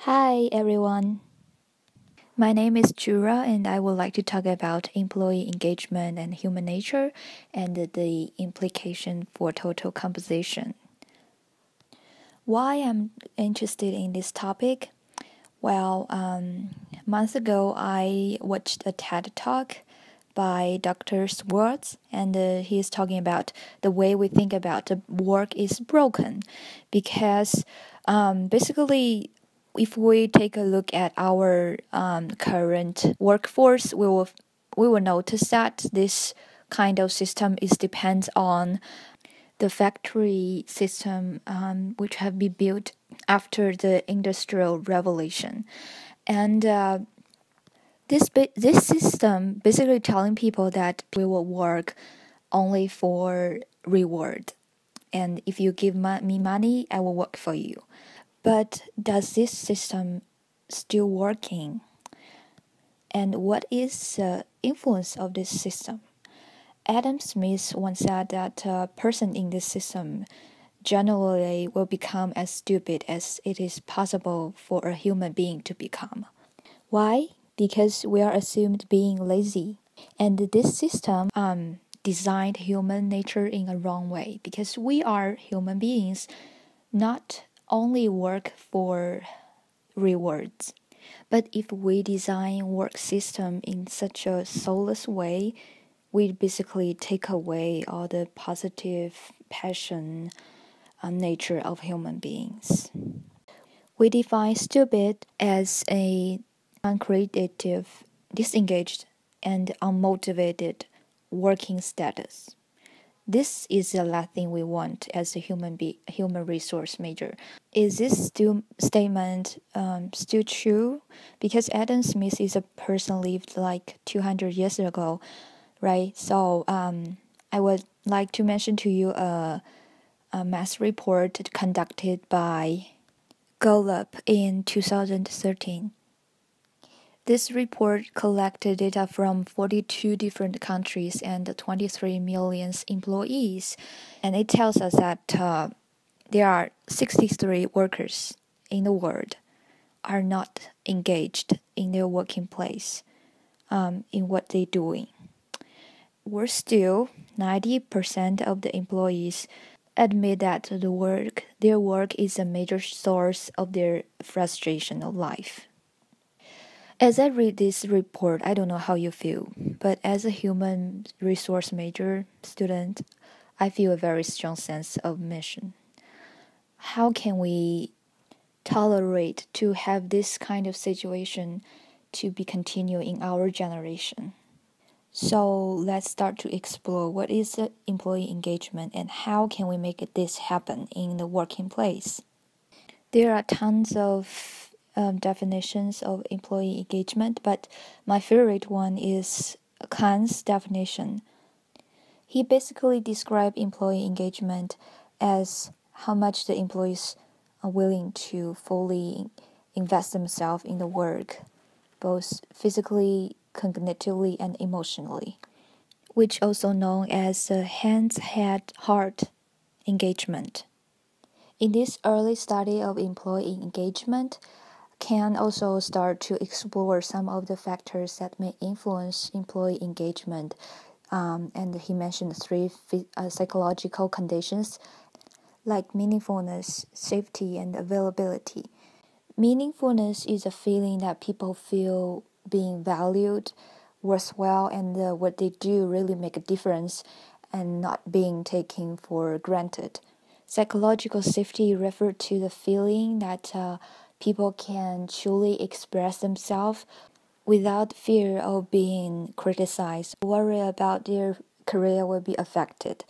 Hi everyone. My name is Jura and I would like to talk about employee engagement and human nature and the implication for total compensation. Why I'm interested in this topic? Well, months ago I watched a TED Talk by Dr. Swartz, and he's talking about the way we think about the work is broken because basically if we take a look at our current workforce, we will notice that this kind of system is depends on the factory system which have been built after the Industrial Revolution, and this system basically telling people that we will work only for reward, and if you give me money, I will work for you. But does this system still working? And what is the influence of this system? Adam Smith once said that a person in this system generally will become as stupid as it is possible for a human being to become. Why? Because we are assumed being lazy. And this system designed human nature in a wrong way because we are human beings, not only work for rewards. But if we design work system in such a soulless way, we basically take away all the positive passion nature of human beings. We define stupid as a uncreative, disengaged, and unmotivated working status. This is the last thing we want as a human resource major. Is this statement still true? Because Adam Smith is a person lived like 200 years ago, right? So I would like to mention to you a mass report conducted by Gallup in 2013. This report collected data from 42 different countries and 23 million employees, and it tells us that there are 63 workers in the world are not engaged in their working place, in what they're doing. Worse still, 90% of the employees admit that their work is a major source of their frustration of life. As I read this report, I don't know how you feel, but as a human resource major student, I feel a very strong sense of mission. How can we tolerate to have this kind of situation to be continued in our generation? So let's start to explore what is the employee engagement and how can we make this happen in the working place. There are tons of definitions of employee engagement, but my favorite one is Kahn's definition. He basically described employee engagement as how much the employees are willing to fully invest themselves in the work, both physically, cognitively, and emotionally, which also known as the hands, head, heart engagement. In this early study of employee engagement, Kahn also start to explore some of the factors that may influence employee engagement, and he mentioned three psychological conditions like meaningfulness, safety, and availability. Meaningfulness is a feeling that people feel being valued, worthwhile, and what they do really make a difference and not being taken for granted. Psychological safety refers to the feeling that people can truly express themselves without fear of being criticized, worry about their career will be affected.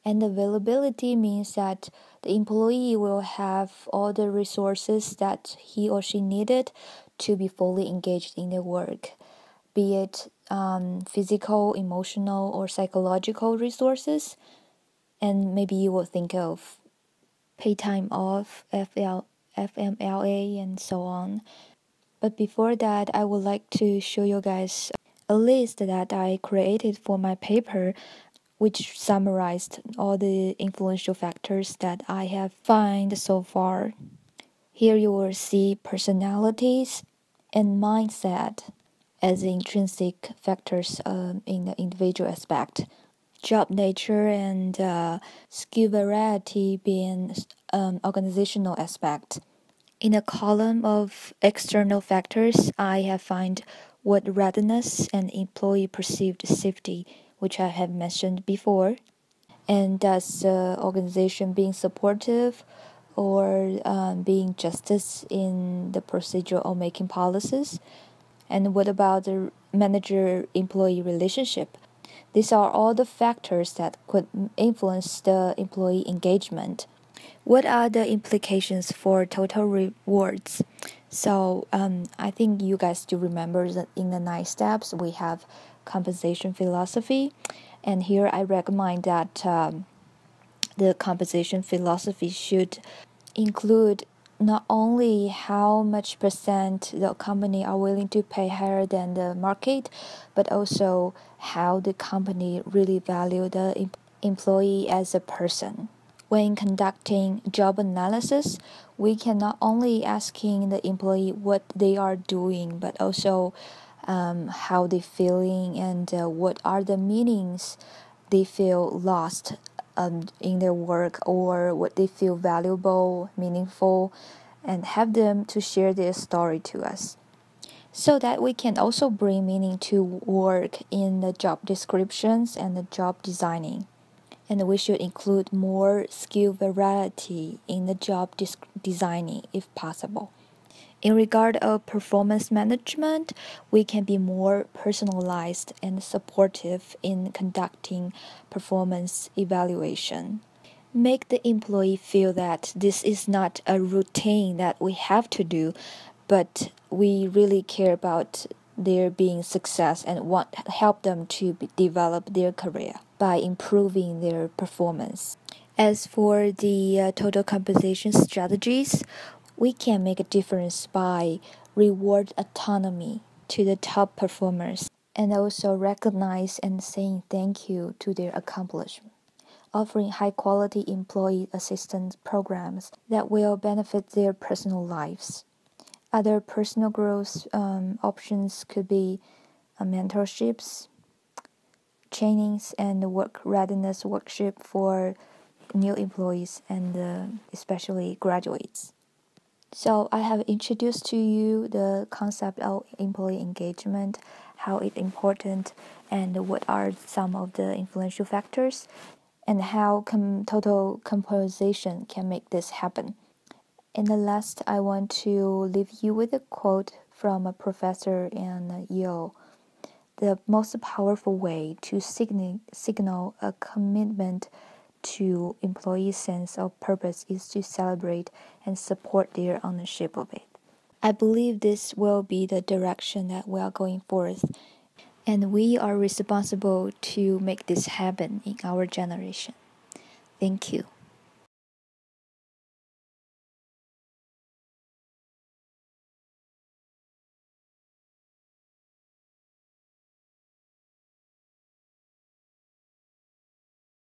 And availability means that the employee will have all the resources that he or she needed to be fully engaged in their work, be it physical, emotional, or psychological resources. And maybe you will think of pay time off, FMLA, and so on. But before that, I would like to show you guys a list that I created for my paper, which summarized all the influential factors that I have found so far. Here you will see personalities and mindset as intrinsic factors in the individual aspect. Job nature and skill variety being organizational aspect. In a column of external factors, I have found what readiness and employee perceived safety, which I have mentioned before. And does the organization being supportive or being justice in the procedure or making policies? And what about the manager-employee relationship? These are all the factors that could influence the employee engagement. What are the implications for total rewards? So I think you guys do remember that in the 9 steps we have compensation philosophy, and here I recommend that the compensation philosophy should include not only how much percent the company are willing to pay higher than the market, but also how the company really value the employee as a person. When conducting job analysis, we can not only asking the employee what they are doing, but also how they feeling and what are the meanings they feel lost in their work, or what they feel valuable, meaningful, and have them to share their story to us, so that we can also bring meaning to work in the job descriptions and the job designing. And we should include more skill variety in the job designing if possible. In regard of performance management, we can be more personalized and supportive in conducting performance evaluation. Make the employee feel that this is not a routine that we have to do, but we really care about their being success and want help them to develop their career by improving their performance. As for the total compensation strategies, we can make a difference by reward autonomy to the top performers, and also recognize and saying thank you to their accomplishment. Offering high-quality employee assistance programs that will benefit their personal lives. Other personal growth options could be mentorships, trainings, and work readiness workshop for new employees and especially graduates. So I have introduced to you the concept of employee engagement, how it's important, and what are some of the influential factors, and how total compensation can make this happen. In the last, I want to leave you with a quote from a professor in Yale. The most powerful way to signal a commitment to employees' sense of purpose is to celebrate and support their ownership of it. I believe this will be the direction that we are going forth, and we are responsible to make this happen in our generation. Thank you.